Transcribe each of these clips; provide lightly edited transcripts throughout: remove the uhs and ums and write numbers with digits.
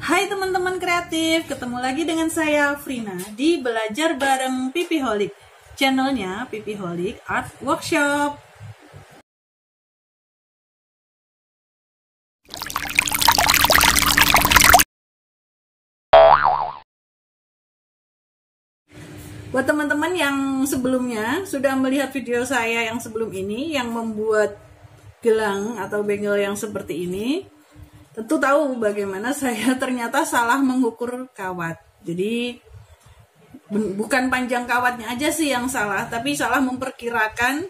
Hai teman-teman kreatif, ketemu lagi dengan saya Frina di Belajar Bareng Pipiholic, channelnya Pipiholic Art Workshop. Buat teman-teman yang sebelumnya sudah melihat video saya yang sebelum ini yang membuat gelang atau benggel yang seperti ini, tentu tahu bagaimana saya ternyata salah mengukur kawat. Jadi bukan panjang kawatnya aja sih yang salah, tapi salah memperkirakan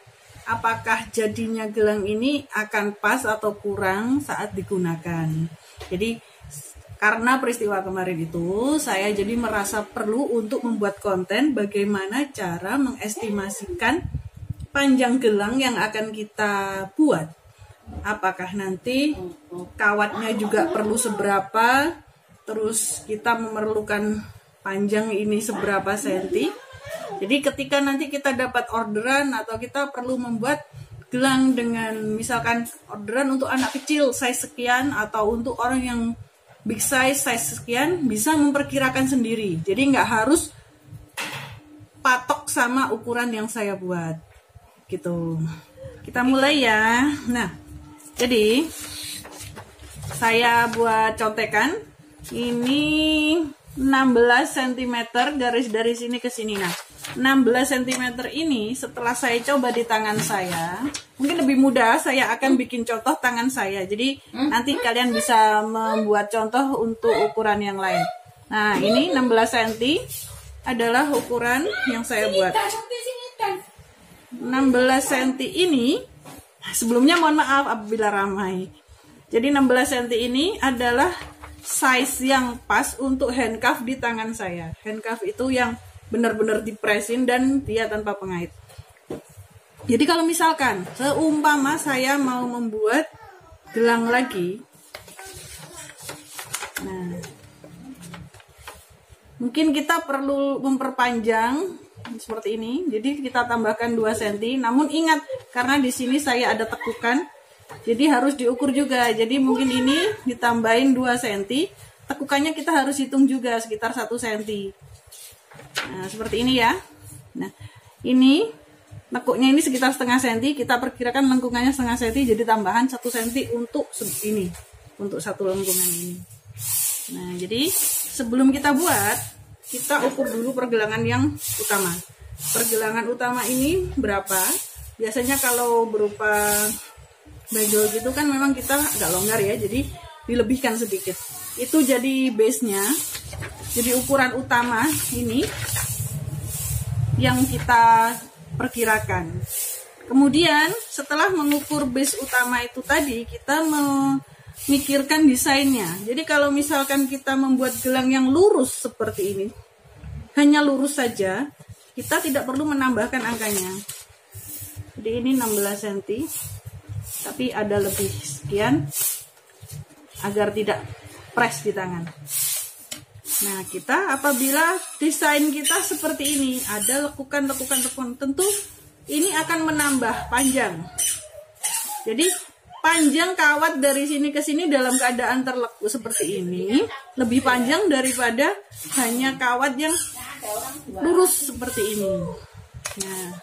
apakah jadinya gelang ini akan pas atau kurang saat digunakan. Jadi karena peristiwa kemarin itu, saya jadi merasa perlu untuk membuat konten bagaimana cara mengestimasikan panjang gelang yang akan kita buat. Apakah nanti kawatnya juga perlu seberapa, terus kita memerlukan panjang ini seberapa senti. Jadi ketika nanti kita dapat orderan atau kita perlu membuat gelang dengan misalkan orderan untuk anak kecil size sekian atau untuk orang yang big size sekian, bisa memperkirakan sendiri. Jadi nggak harus patok sama ukuran yang saya buat gitu. Kita mulai ya. Nah, jadi saya buat contekan ini 16 cm garis dari sini ke sini. Nah, 16 cm ini setelah saya coba di tangan saya, mungkin lebih mudah saya akan bikin contoh tangan saya. Jadi nanti kalian bisa membuat contoh untuk ukuran yang lain. Nah, ini 16 cm adalah ukuran yang saya buat. 16 cm ini, sebelumnya mohon maaf apabila ramai. Jadi 16 cm ini adalah size yang pas untuk handcuff di tangan saya. Handcuff itu yang benar-benar dipresin dan dia tanpa pengait. Jadi kalau misalkan seumpama saya mau membuat gelang lagi, nah mungkin kita perlu memperpanjang seperti ini. Jadi kita tambahkan 2 cm. Namun ingat, karena di sini saya ada tekukan, jadi harus diukur juga. Jadi mungkin ini ditambahin 2 cm. Tekukannya kita harus hitung juga sekitar 1 cm. Nah, seperti ini ya. Nah, ini lekuknya ini sekitar setengah senti. Kita perkirakan lengkungannya setengah senti, jadi tambahan 1 cm untuk ini, untuk satu lengkungan ini. Nah, jadi sebelum kita buat, kita ukur dulu pergelangan yang utama. Pergelangan utama ini berapa? Biasanya kalau berupa benggel gitu kan memang kita agak longgar ya, jadi dilebihkan sedikit. Itu jadi base-nya. Jadi ukuran utama ini yang kita perkirakan. Kemudian setelah mengukur base utama itu tadi, kita memikirkan desainnya. Jadi kalau misalkan kita membuat gelang yang lurus seperti ini, hanya lurus saja, kita tidak perlu menambahkan angkanya. Jadi ini 16 cm, tapi ada lebih sekian agar tidak press di tangan. Nah, kita apabila desain kita seperti ini, ada lekukan-lekukan tentu ini akan menambah panjang. Jadi panjang kawat dari sini ke sini dalam keadaan terlekuk seperti ini lebih panjang daripada hanya kawat yang lurus seperti ini. Nah,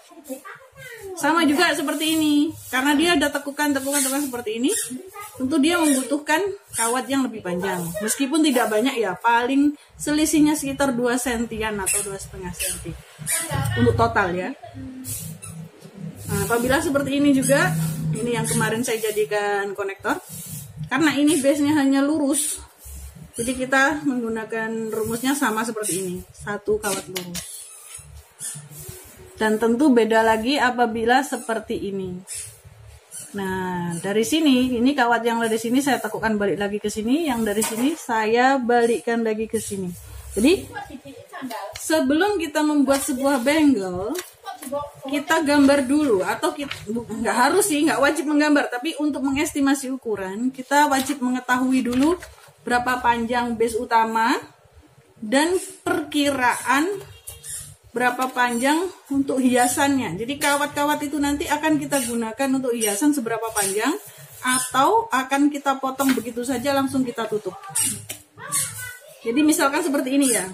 sama juga seperti ini, karena dia ada tekukan-tekukan seperti ini, tentu dia membutuhkan kawat yang lebih panjang. Meskipun tidak banyak ya, paling selisihnya sekitar 2 sentian atau 2,5 cm untuk total ya. Nah, apabila seperti ini juga, ini yang kemarin saya jadikan konektor, karena ini base-nya hanya lurus, jadi kita menggunakan rumusnya sama seperti ini, satu kawat lurus. Dan tentu beda lagi apabila seperti ini. Nah, dari sini, ini kawat yang dari sini saya tekukkan balik lagi ke sini, yang dari sini saya balikkan lagi ke sini. Jadi, sebelum kita membuat sebuah benggel, kita gambar dulu, atau kita, nggak harus sih, nggak wajib menggambar, tapi untuk mengestimasi ukuran, kita wajib mengetahui dulu berapa panjang base utama dan perkiraan berapa panjang untuk hiasannya. Jadi kawat-kawat itu nanti akan kita gunakan untuk hiasan seberapa panjang, atau akan kita potong begitu saja langsung kita tutup. Jadi misalkan seperti ini ya.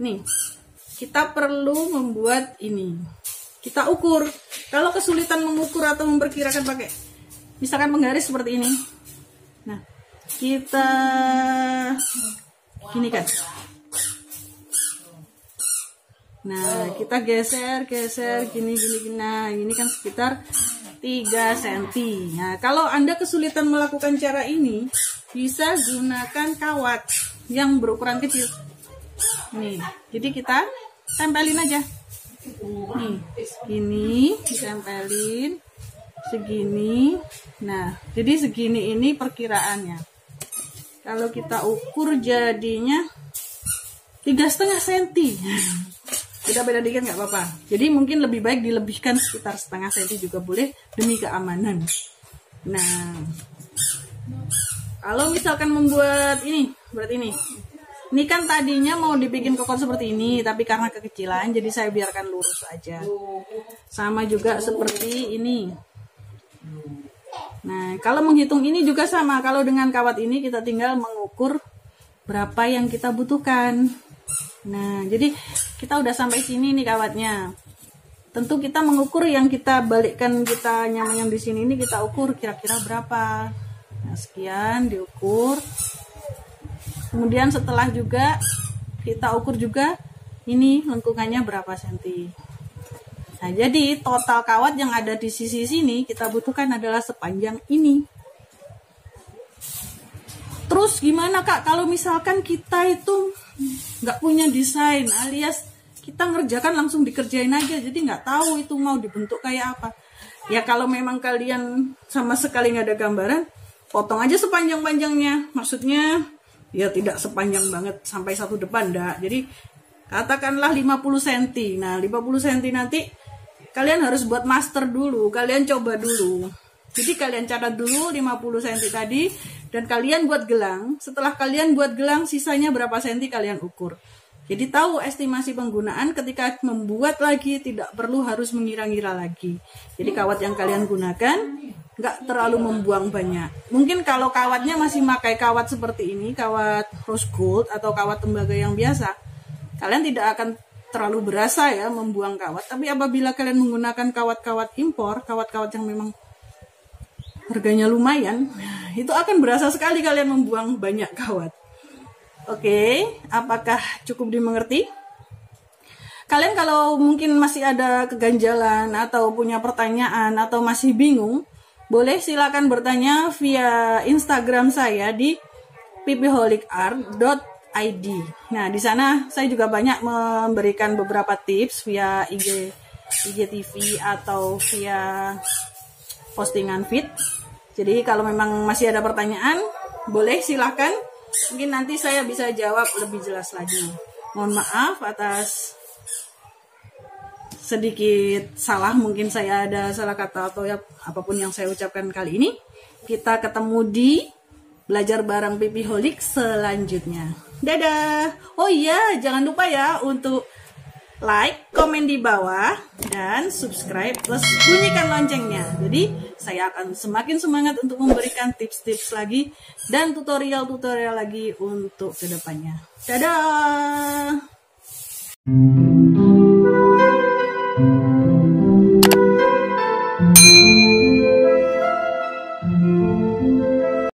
Nih, kita perlu membuat ini. Kita ukur. Kalau kesulitan mengukur atau memperkirakan pakai misalkan penggaris seperti ini. Nah, kita gini kan. Nah, kita geser gini. Nah, ini kan sekitar 3 cm. Nah, kalau Anda kesulitan melakukan cara ini, bisa gunakan kawat yang berukuran kecil. Nih, jadi kita tempelin aja. Nih, segini ditempelin, segini. Nah, jadi segini ini perkiraannya. Kalau kita ukur jadinya 3,5 cm. Beda-beda dikit nggak apa-apa. Jadi mungkin lebih baik dilebihkan sekitar 0,5 cm juga boleh demi keamanan. Nah, kalau misalkan membuat ini, berat ini. Ini kan tadinya mau dibikin kokon seperti ini, tapi karena kekecilan, jadi saya biarkan lurus aja. Sama juga seperti ini. Nah, kalau menghitung ini juga sama. Kalau dengan kawat ini kita tinggal mengukur berapa yang kita butuhkan. Nah, jadi kita udah sampai sini nih kawatnya. Tentu kita mengukur yang kita balikkan, kita yang di sini ini kita ukur kira-kira berapa. Nah, sekian diukur. Kemudian setelah juga kita ukur juga ini lengkungannya berapa senti. Nah, jadi total kawat yang ada di sisi sini kita butuhkan adalah sepanjang ini. Terus gimana Kak kalau misalkan kita itu nggak punya desain, alias kita ngerjakan langsung dikerjain aja, jadi nggak tahu itu mau dibentuk kayak apa. Ya kalau memang kalian sama sekali nggak ada gambaran, potong aja sepanjang-panjangnya. Maksudnya ya tidak sepanjang banget sampai satu depan, enggak. Jadi katakanlah 50 cm. Nah 50 cm nanti kalian harus buat master dulu, kalian coba dulu. Jadi kalian catat dulu 50 cm tadi dan kalian buat gelang. Setelah kalian buat gelang, sisanya berapa senti kalian ukur. Jadi tahu estimasi penggunaan ketika membuat lagi, tidak perlu harus mengira-ngira lagi. Jadi kawat yang kalian gunakan nggak terlalu membuang banyak. Mungkin kalau kawatnya masih pakai kawat seperti ini, kawat rose gold atau kawat tembaga yang biasa, kalian tidak akan terlalu berasa ya membuang kawat. Tapi apabila kalian menggunakan kawat-kawat impor, kawat-kawat yang memang harganya lumayan, itu akan berasa sekali kalian membuang banyak kawat. Oke, apakah cukup dimengerti? Kalian kalau mungkin masih ada keganjalan atau punya pertanyaan atau masih bingung, boleh silakan bertanya via Instagram saya di ppholicart.id. Nah, di sana saya juga banyak memberikan beberapa tips via IGTV atau via postingan feed. Jadi kalau memang masih ada pertanyaan, boleh silakan. Mungkin nanti saya bisa jawab lebih jelas lagi. Mohon maaf atas sedikit salah, mungkin saya ada salah kata atau ya apapun yang saya ucapkan kali ini. Kita ketemu di belajar bareng PP Holic selanjutnya. Dadah. Oh iya, jangan lupa ya untuk like, komen di bawah, dan subscribe plus bunyikan loncengnya. Jadi saya akan semakin semangat untuk memberikan tips-tips lagi dan tutorial-tutorial lagi untuk kedepannya. Dadah.